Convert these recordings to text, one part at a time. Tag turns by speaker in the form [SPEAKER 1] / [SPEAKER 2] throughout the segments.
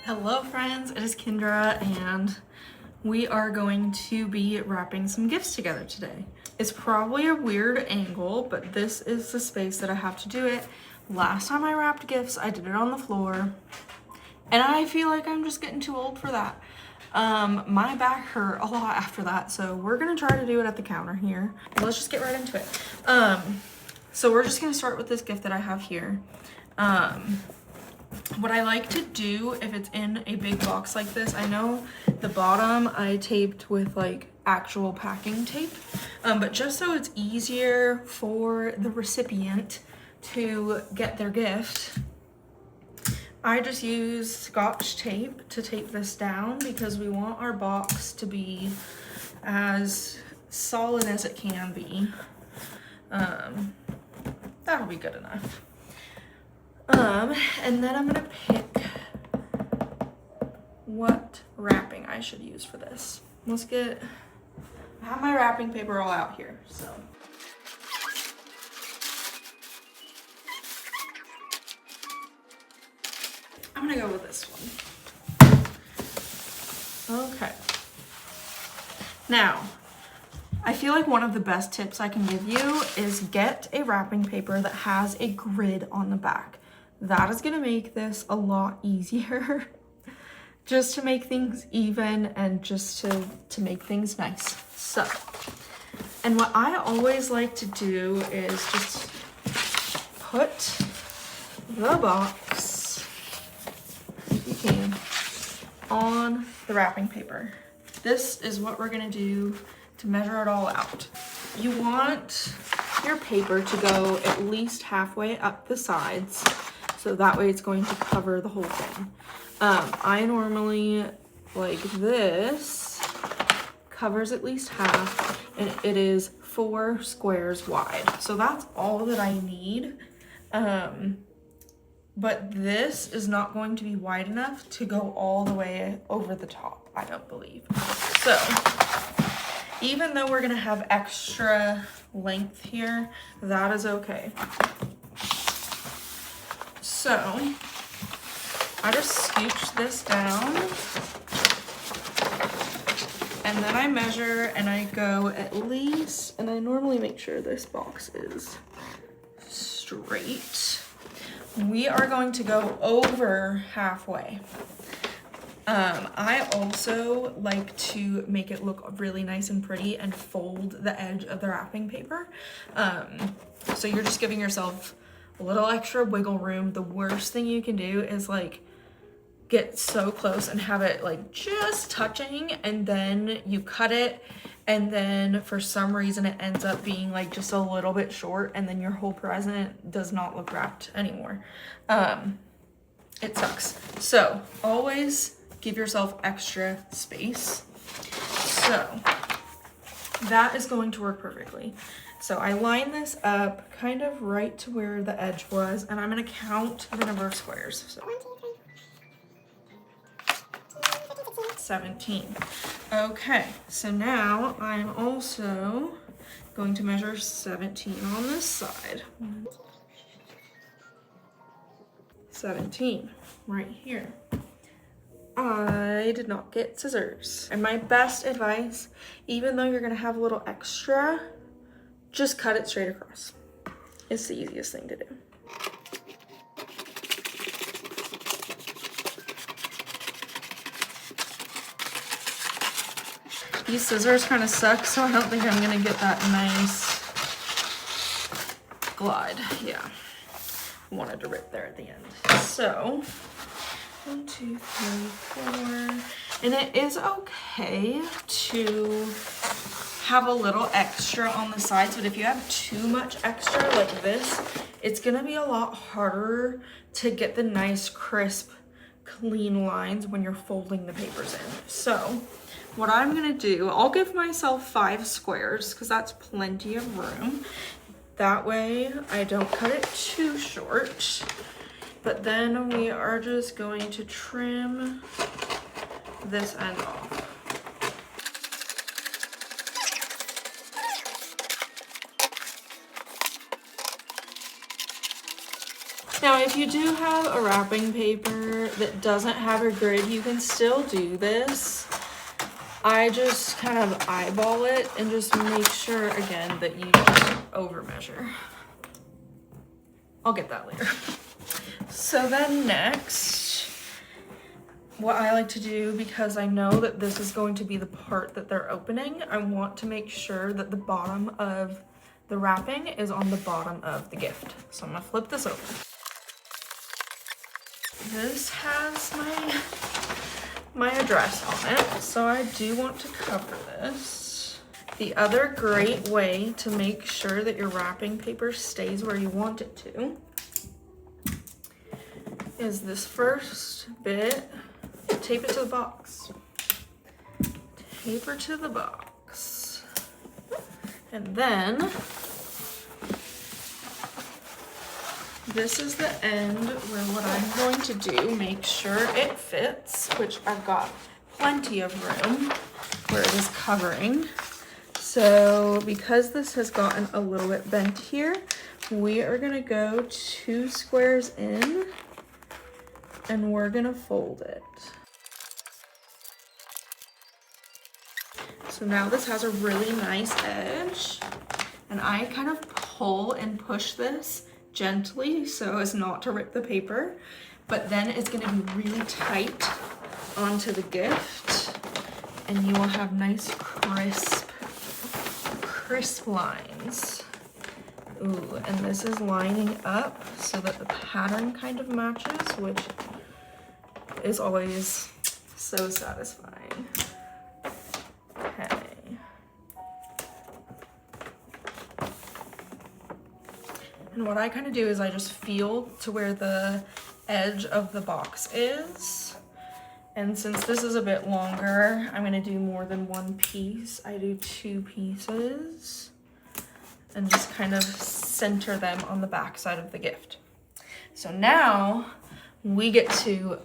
[SPEAKER 1] Hello friends, it is Kendra and we are going to be wrapping some gifts together today. It's probably a weird angle, but this is the space that I have to do it. Last time I wrapped gifts, I did it on the floor and I feel like I'm just getting too old for that. My back hurt a lot after that, so we're gonna try to do it at the counter here. Let's just get right into it. So we're just gonna start with this gift that I have here. What I like to do if it's in a big box like this, I know the bottom I taped with like actual packing tape, but just so it's easier for the recipient to get their gift, I just use Scotch tape to tape this down because we want our box to be as solid as it can be. That'll be good enough. And then I'm gonna pick what wrapping I should use for this. I have my wrapping paper all out here, so. I'm gonna go with this one. Okay. Now, I feel like one of the best tips I can give you is get a wrapping paper that has a grid on the back. That is gonna make this a lot easier just to make things even and just to make things nice. So, and what I always like to do is just put the box, if you can, on the wrapping paper. This is what we're gonna do to measure it all out. You want your paper to go at least halfway up the sides, so that way it's going to cover the whole thing. I normally, like this, covers at least half, and it is 4 squares wide. So that's all that I need. But this is not going to be wide enough to go all the way over the top, I don't believe. So, even though we're gonna have extra length here, that is okay. So, I just scooch this down, and then I measure and I go at least, and I normally make sure this box is straight. We are going to go over halfway. I also like to make it look really nice and pretty and fold the edge of the wrapping paper. So you're just giving yourself a little extra wiggle room. The worst thing you can do is like get so close and have it like just touching, and then you cut it, and then for some reason it ends up being like just a little bit short, and then your whole present does not look wrapped anymore. It sucks. So always give yourself extra space. So that is going to work perfectly. So I line this up kind of right to where the edge was, and I'm gonna count the number of squares. So 17. Okay, so now I'm also going to measure 17 on this side. 17 right here. I did not get scissors. And my best advice, even though you're gonna have a little extra, just cut it straight across. It's the easiest thing to do. These scissors kind of suck, so I don't think I'm gonna get that nice glide. Yeah, I wanted to rip there at the end. So 1, 2, 3, 4, and it is okay to have a little extra on the sides, but if you have too much extra like this, it's gonna be a lot harder to get the nice crisp clean lines when you're folding the papers in. So what I'm gonna do, I'll give myself 5 squares because that's plenty of room. That way I don't cut it too short. But then we are just going to trim this end off. Now, if you do have a wrapping paper that doesn't have a grid, you can still do this. I just kind of eyeball it and just make sure, again, that you don't over measure. I'll get that later. So then next, what I like to do, because I know that this is going to be the part that they're opening, I want to make sure that the bottom of the wrapping is on the bottom of the gift. So I'm gonna flip this over. This has my address on it, so I do want to cover this. The other great way to make sure that your wrapping paper stays where you want it to is this first bit, tape it to the box. Taper to the box. And then this is the end where what I'm going to do, make sure it fits, which I've got plenty of room where it is covering. So because this has gotten a little bit bent here, we are gonna go 2 squares in and we're gonna fold it. So now this has a really nice edge, and I kind of pull and push this gently so as not to rip the paper, but then it's gonna be really tight onto the gift, and you will have nice crisp lines. Ooh, and this is lining up so that the pattern kind of matches, which is always so satisfying. Okay. And what I kind of do is I just feel to where the edge of the box is. And since this is a bit longer, I'm gonna do more than one piece. I do 2 pieces and just kind of center them on the back side of the gift. So now we get to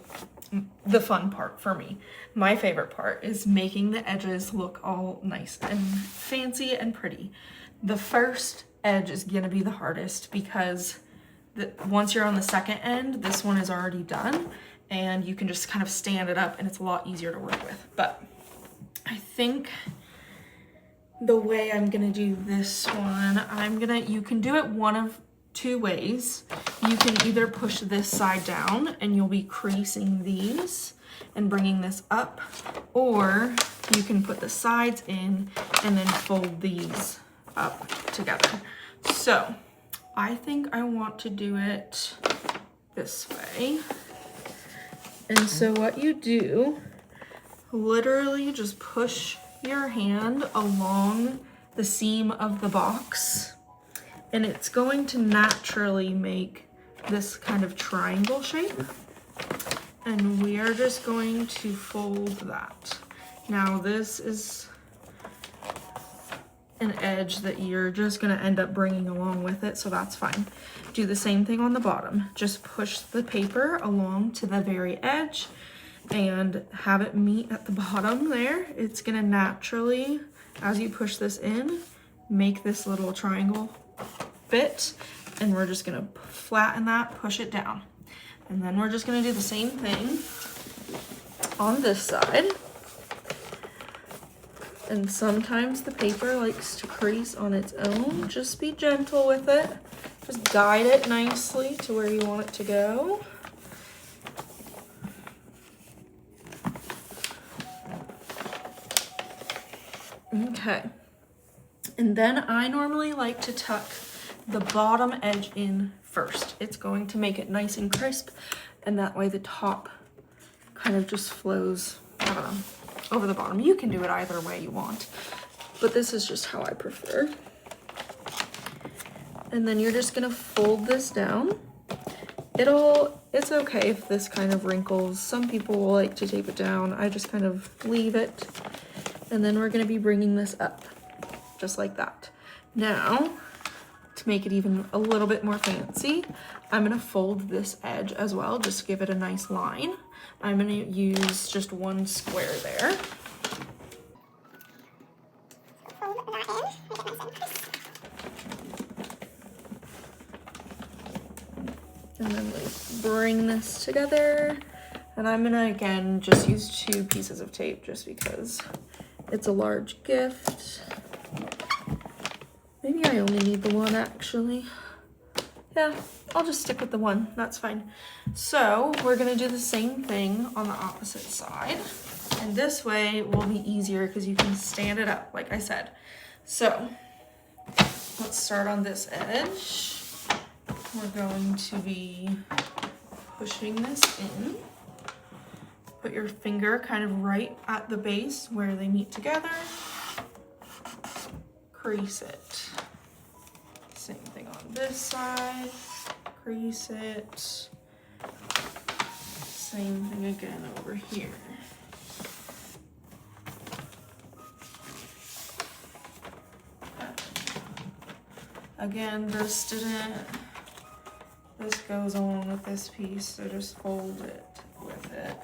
[SPEAKER 1] the fun part for me. My favorite part is making the edges look all nice and fancy and pretty. The first edge is gonna be the hardest because once you're on the second end, this one is already done and you can just kind of stand it up and it's a lot easier to work with. But I think the way I'm gonna do this one, you can do it one of 2 ways. You can either push this side down and you'll be creasing these and bringing this up, or you can put the sides in and then fold these up together. So I think I want to do it this way. And so what you do, literally just push your hand along the seam of the box, and it's going to naturally make this kind of triangle shape. And we are just going to fold that. Now this is an edge that you're just gonna end up bringing along with it, so that's fine. Do the same thing on the bottom. Just push the paper along to the very edge and have it meet at the bottom there. It's gonna naturally, as you push this in, make this little triangle fit, and we're just gonna flatten that, push it down. And then we're just gonna do the same thing on this side. And sometimes the paper likes to crease on its own. Just be gentle with it. Just guide it nicely to where you want it to go. Okay. And then I normally like to tuck the bottom edge in first. It's going to make it nice and crisp, and that way the top kind of just flows, I don't know, over the bottom. You can do it either way you want, but this is just how I prefer. And then you're just gonna fold this down. It's okay if this kind of wrinkles. Some people will like to tape it down. I just kind of leave it. And then we're gonna be bringing this up, just like that. Now, to make it even a little bit more fancy, I'm gonna fold this edge as well, just to give it a nice line. I'm gonna use just 1 square there. And then we bring this together. And I'm gonna, again, just use 2 pieces of tape just because it's a large gift. Maybe I only need the one, actually. Yeah, I'll just stick with the one, that's fine. So we're gonna do the same thing on the opposite side. And this way it will be easier because you can stand it up, like I said. So let's start on this edge. We're going to be pushing this in. Put your finger kind of right at the base where they meet together. Crease it. Same thing on this side. Crease it. Same thing again over here. Again, this goes along with this piece, so just fold it with it.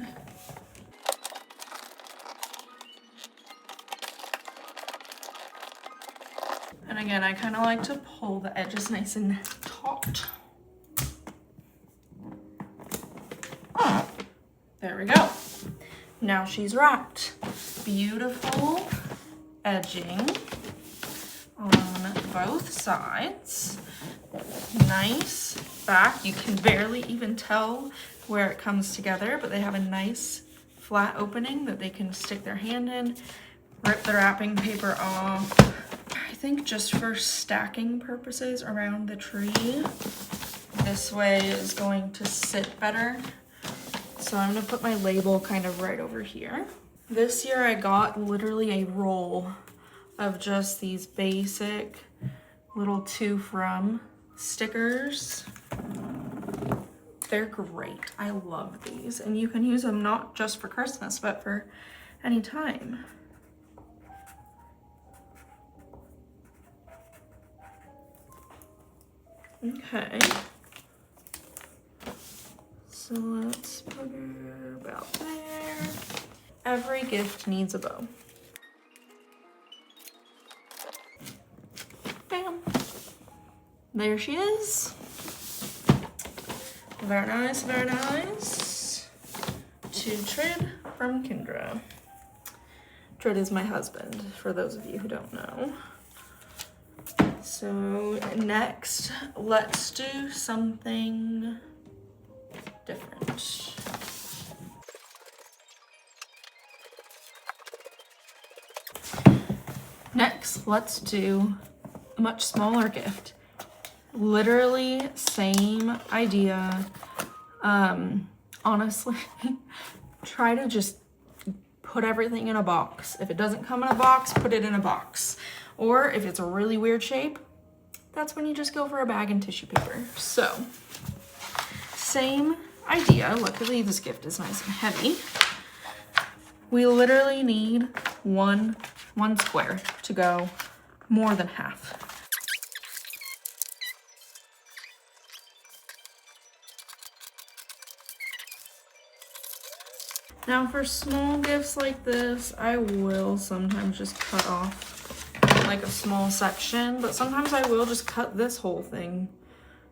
[SPEAKER 1] And again, I kind of like to pull the edges nice and taut. There we go. Now she's wrapped. Beautiful edging on both sides. Nice back. You can barely even tell where it comes together, but they have a nice flat opening that they can stick their hand in, rip the wrapping paper off. I think just for stacking purposes around the tree, this way is going to sit better. So I'm gonna put my label kind of right over here. This year I got literally a roll of just these basic little to from stickers. They're great. I love these. And you can use them not just for Christmas, but for any time. Okay. So let's put her about there. Every gift needs a bow. Bam. There she is. Very nice, very nice. To Trid from Kendra. Trid is my husband, for those of you who don't know. So next, let's do something different. Next, let's do a much smaller gift. Literally same idea. Honestly, try to just put everything in a box. If it doesn't come in a box, put it in a box. Or if it's a really weird shape, that's when you just go for a bag and tissue paper. So, same idea. Luckily, this gift is nice and heavy. We literally need one square to go more than half. Now for small gifts like this, I will sometimes just cut off like a small section, but sometimes I will just cut this whole thing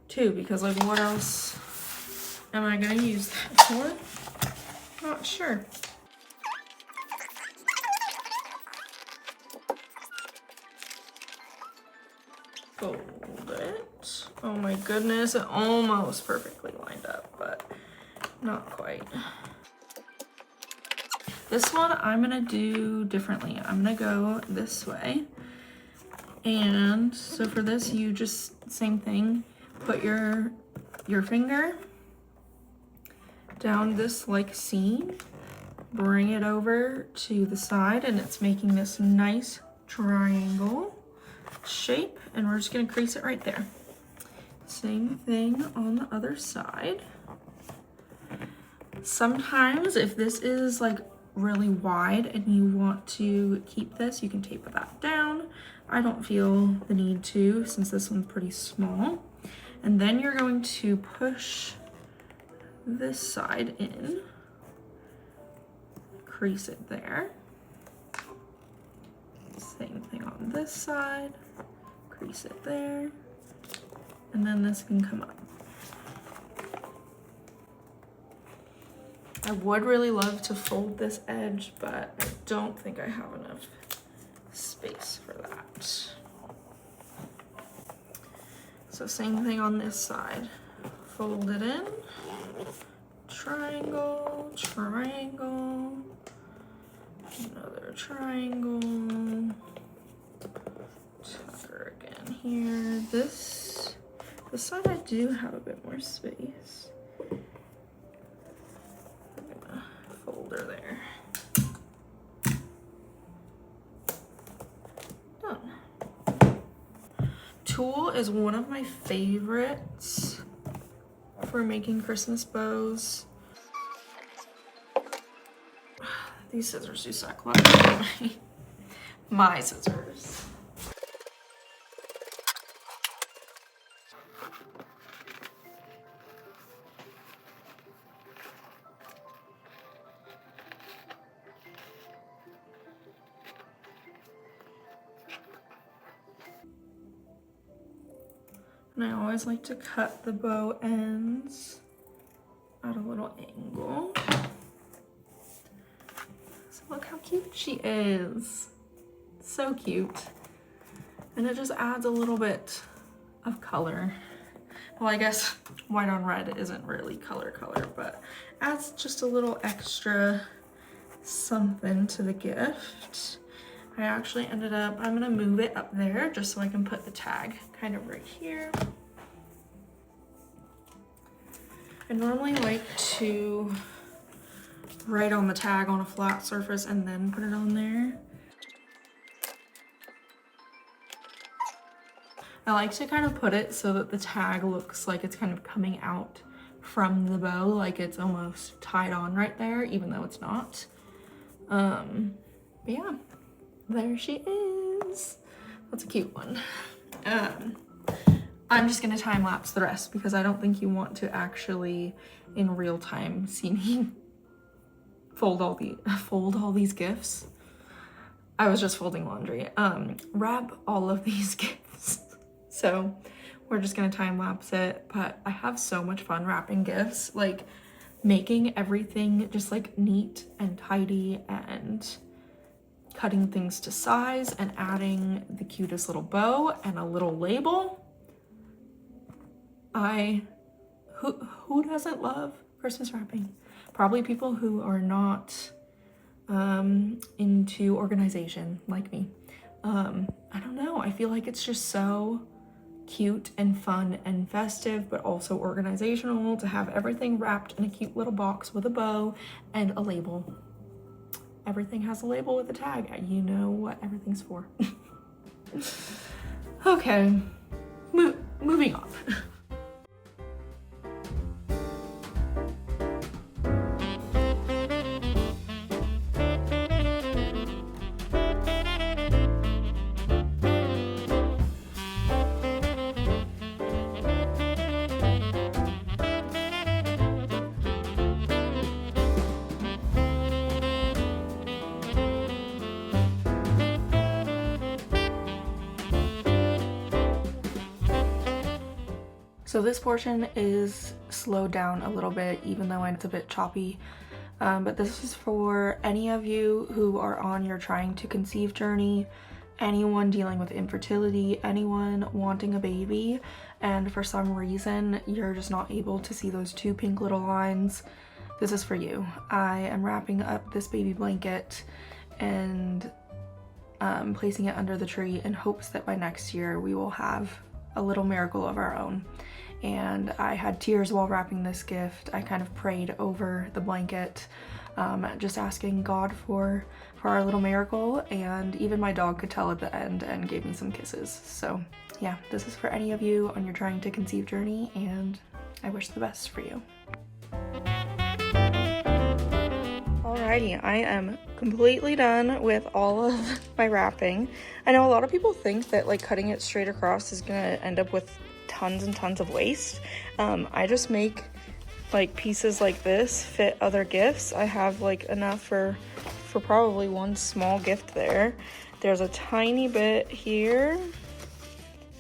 [SPEAKER 1] too, because like what else am I gonna use that for? Not sure. Fold it. Oh my goodness, it almost perfectly lined up, but not quite. This one I'm gonna do differently. I'm gonna go this way. And so for this, you just, same thing, put your finger down this like seam, bring it over to the side, and it's making this nice triangle shape, and we're just gonna crease it right there. Same thing on the other side. Sometimes if this is like really wide and you want to keep this, you can tape that down. I don't feel the need to, since this one's pretty small. And then you're going to push this side in, crease it there. Same thing on this side, crease it there, and then this can come up. I would really love to fold this edge, but I don't think I have enough space for that. So same thing on this side. Fold it in, triangle, triangle, another triangle, tucker again here. This side I do have a bit more space. Folder there. Done. Tulle is one of my favorites for making Christmas bows. These scissors do suck. Let me get my scissors. And I always like to cut the bow ends at a little angle. So look how cute she is. So cute. And it just adds a little bit of color. Well, I guess white on red isn't really color, but adds just a little extra something to the gift. I actually ended up, I'm gonna move it up there just so I can put the tag kind of right here. I normally like to write on the tag on a flat surface and then put it on there. I like to kind of put it so that the tag looks like it's kind of coming out from the bow, like it's almost tied on right there, even though it's not. But yeah. There she is. That's a cute one. I'm just gonna time lapse the rest because I don't think you want to actually in real time see me fold all these gifts. I was just folding laundry. Wrap all of these gifts. So we're just gonna time lapse it, but I have so much fun wrapping gifts, like making everything just like neat and tidy and cutting things to size and adding the cutest little bow and a little label. Who doesn't love Christmas wrapping? Probably people who are not into organization like me. I don't know, I feel like it's just so cute and fun and festive, but also organizational to have everything wrapped in a cute little box with a bow and a label. Everything has a label with a tag. You know what everything's for. Okay, moving on. So this portion is slowed down a little bit, even though it's a bit choppy. But this is for any of you who are on your trying to conceive journey, anyone dealing with infertility, anyone wanting a baby, and for some reason you're just not able to see those two pink little lines. This is for you. I am wrapping up this baby blanket and placing it under the tree in hopes that by next year we will have a little miracle of our own. And I had tears while wrapping this gift. I kind of prayed over the blanket, just asking God for our little miracle, and even my dog could tell at the end and gave me some kisses. So yeah, this is for any of you on your trying to conceive journey, and I wish the best for you. Alrighty, I am completely done with all of my wrapping. I know a lot of people think that like cutting it straight across is gonna end up with tons and tons of waste. I just make like pieces like this fit other gifts. I have like enough for probably one small gift there. There's a tiny bit here,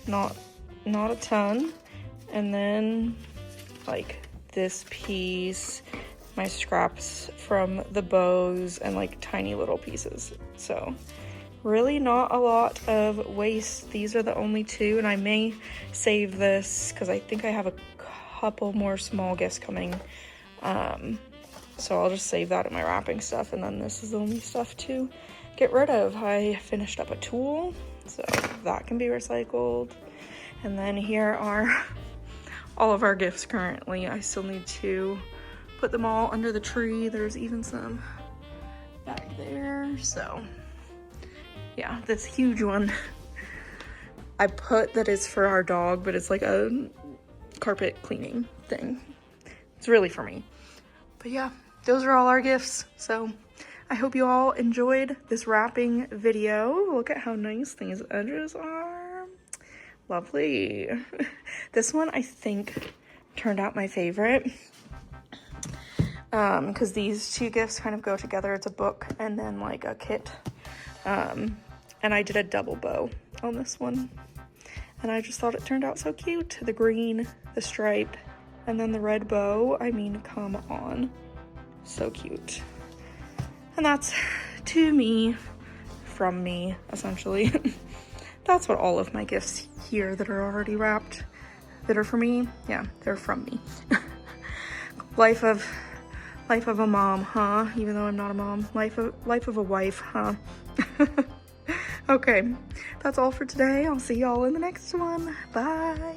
[SPEAKER 1] not a ton, and then like this piece, my scraps from the bows and like tiny little pieces. So really not a lot of waste. These are the only two, and I may save this because I think I have a couple more small gifts coming. So I'll just save that in my wrapping stuff, and then this is the only stuff to get rid of. I finished up a tool, so that can be recycled. And then here are all of our gifts currently. I still need to put them all under the tree. There's even some back there. So yeah, this huge one I put that is for our dog, but it's like a carpet cleaning thing. It's really for me. But yeah, those are all our gifts. So I hope you all enjoyed this wrapping video. Look at how nice these edges are. Lovely. This one I think turned out my favorite, because these two gifts kind of go together. It's a book and then like a kit. And I did a double bow on this one, and I just thought it turned out so cute. The green, the stripe, and then the red bow. I mean, come on, so cute. And that's to me, from me, essentially. That's what all of my gifts here that are already wrapped, that are for me, yeah, they're from me. Life of a mom, huh? Even though I'm not a mom. Life of a wife, huh? Okay, that's all for today. I'll see y'all in the next one. Bye.